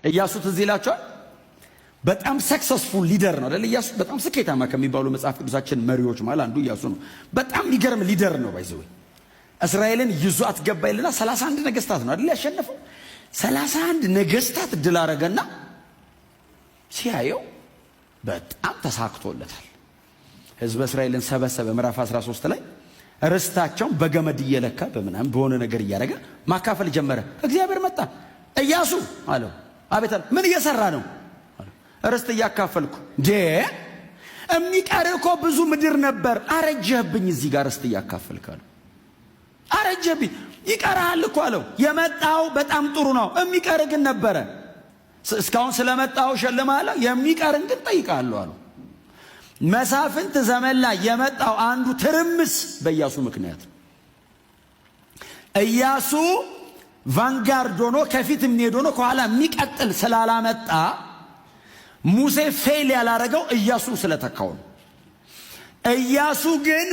ኢያሱ ትዝ ይላችኋል። በጣም ሰክሰስፉል ሊደር ነው አይደል? ኢያሱ በጣም ስኬታማ ከሚባሉ መጽሐፍ ቅዱሳችን መሪዎች ማለት አንዱ ኢያሱ ነው። በጣም የሚገርም ሊደር ነው። ባይዘው እስራኤልን ይዟት ገባ ይልና 31 ነገስታት ነው አይደል ያሸነፈው። 31 ነገስታት ድል አረገና ሲያየው በጣም ተሳክቶለታል። ህዝበ እስራኤልን ሰበሰበ። ምዕራፍ 13 ላይ ርስታቸውን በገመድ እየለካ በምናም በሆነ ነገር እያደረገ ማካፈል ጀመረ። እግዚአብሔር መጣ። ኢያሱ አለው አቤት አለ። ምን እየሰራ ነው? ርስት እያካፈልኩ። የሚቀር እኮ ብዙ ምድር ነበር። አረጀህብኝ እዚህ ጋር ርስት እያካፈልካለሁ። አረጀህብኝ። ይቀርሃል እኮ አለው። የመጣው በጣም ጥሩ ነው፣ የሚቀር ግን ነበረ። እስካሁን ስለመጣው ሸልማለሁ፣ የሚቀርን ግን ጠይቃለሁ አለው። መሳፍንት ዘመን ላይ የመጣው አንዱ ትርምስ በኢያሱ ምክንያት። ኢያሱ ቫንጋርድ ሆኖ ከፊት የሚሄድ ሆኖ ከኋላ የሚቀጥል ስላላመጣ ሙሴ ፌል ያላረገው ኢያሱ ስለተካው ነው። ኢያሱ ግን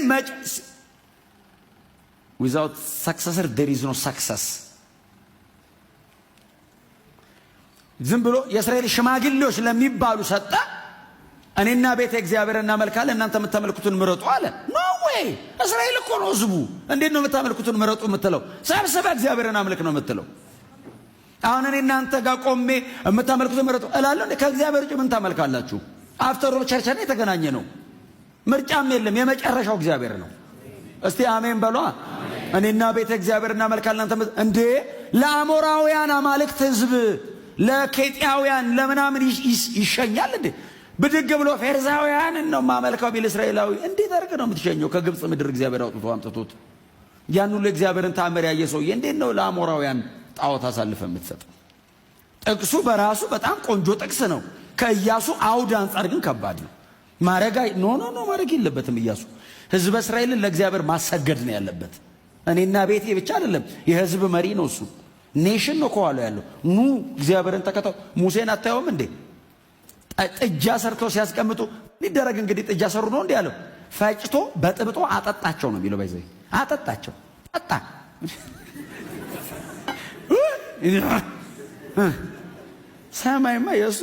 without successor there is no success። ዝም ብሎ የእስራኤል ሽማግሌዎች ለሚባሉ ሰጠ። እኔና ቤተ እግዚአብሔር እናመልካለን፣ እናንተ የምታመልኩትን ምረጡ አለ። ኖ ዌይ! እስራኤል እኮ ነው ህዝቡ። እንዴት ነው የምታመልኩትን ምረጡ የምትለው? ሰብስበ እግዚአብሔርን አምልክ ነው የምትለው። አሁን እኔ እናንተ ጋር ቆሜ የምታመልኩትን ምረጡ እላለሁ። ከእግዚአብሔር ውጭ ምን ታመልካላችሁ? አፍተር ኦል ቸርች ላይ የተገናኘ ነው። ምርጫም የለም። የመጨረሻው እግዚአብሔር ነው። እስቲ አሜን በሏ። እኔና ቤተ እግዚአብሔር እናመልካለን፣ እናንተ እንዴ ለአሞራውያን አማልክት ህዝብ ለኬጢያውያን ለምናምን ይሸኛል እንዴ? ብድግ ብሎ ፌርዛውያንን ነው ማመልካው ቢል እስራኤላዊ እንዴት አድርገ ነው የምትሸኘው? ከግብፅ ምድር እግዚአብሔር አውጥቶ አምጥቶት ያን ሁሉ እግዚአብሔርን ታምር ያየ ሰውዬ እንዴት ነው ለአሞራውያን ጣዖት አሳልፈ የምትሰጥ? ጥቅሱ በራሱ በጣም ቆንጆ ጥቅስ ነው። ከኢያሱ አውድ አንጻር ግን ከባድ ነው። ማረጋይ ኖ ማረግ የለበትም። ኢያሱ ህዝበ እስራኤልን ለእግዚአብሔር ማሰገድ ነው ያለበት። እኔና ቤቴ ብቻ አይደለም፣ የህዝብ መሪ ነው እሱ። ኔሽን ነው ከኋላ ያለው። ኑ እግዚአብሔርን ተከተው። ሙሴን አታየውም እንዴ? ጥጃ ሰርተው ሲያስቀምጡ ሊደረግ እንግዲህ ጥጃ ሰሩ ነው እንዴ ያለው? ፈጭቶ በጥብጦ አጠጣቸው ነው የሚለው። ባይዘይ አጠጣቸው። ጠጣ ሰማይማ የሱ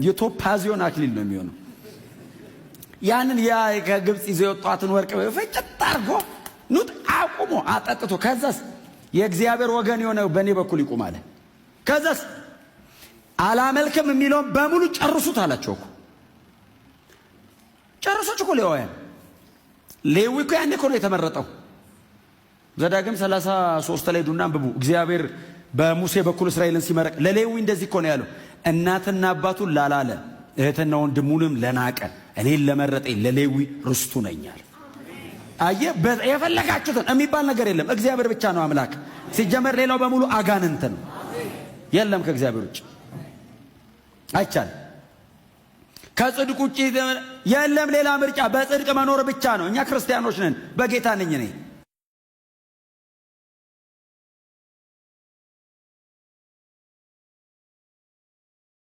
የቶፓዚዮን አክሊል ነው የሚሆነው። ያንን ያ ከግብፅ ይዘው የወጣትን ወርቅ ፈጭት አድርጎ ኑጥ አቁሞ አጠጥቶ ከዛስ የእግዚአብሔር ወገን የሆነው በእኔ በኩል ይቁም አለ። ከዛስ አላመልክም የሚለውን በሙሉ ጨርሱት አላቸው እኮ። ጨርሶች እኮ ሌዊ እኮ ያኔ እኮ ነው የተመረጠው። ዘዳግም 33 ላይ ዱና አንብቡ። እግዚአብሔር በሙሴ በኩል እስራኤልን ሲመረቅ ለሌዊ እንደዚህ እኮ ነው ያለው። እናትና አባቱን ላላለ እህትና ወንድሙንም ለናቀ እኔን ለመረጠኝ ለሌዊ ርስቱ ነኛል። አየ የፈለጋችሁትን የሚባል ነገር የለም። እግዚአብሔር ብቻ ነው አምላክ። ሲጀመር ሌላው በሙሉ አጋንንት ነው። የለም ከእግዚአብሔር ውጭ አይቻልም። ከጽድቅ ውጭ የለም ሌላ ምርጫ። በጽድቅ መኖር ብቻ ነው። እኛ ክርስቲያኖች ነን። በጌታ ነኝ እኔ